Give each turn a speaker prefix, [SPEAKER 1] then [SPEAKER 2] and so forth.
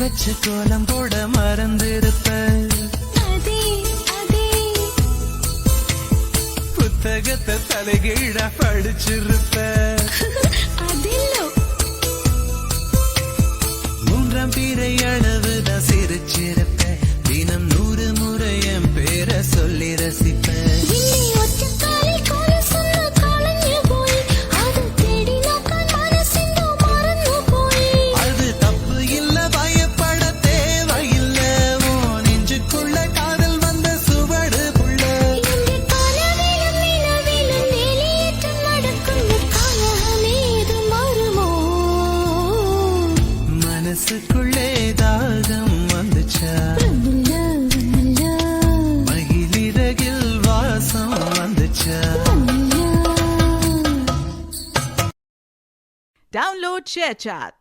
[SPEAKER 1] வச்சு கோலம் போட மறந்திருப்ப. புத்தகத்தை தலைகீழ படிச்சிருப்ப. மூன்றாம் பிறை அளவுதான் சிரிச்சிருப்ப. தினம் 100 முறை என் பேரை சொல்லி ரசிப்ப. மனசுக்குள்ளே தாகம் வந்துச்சா, மகிழிறகில் வாசம் வந்துச்சா.
[SPEAKER 2] Download ShareChat.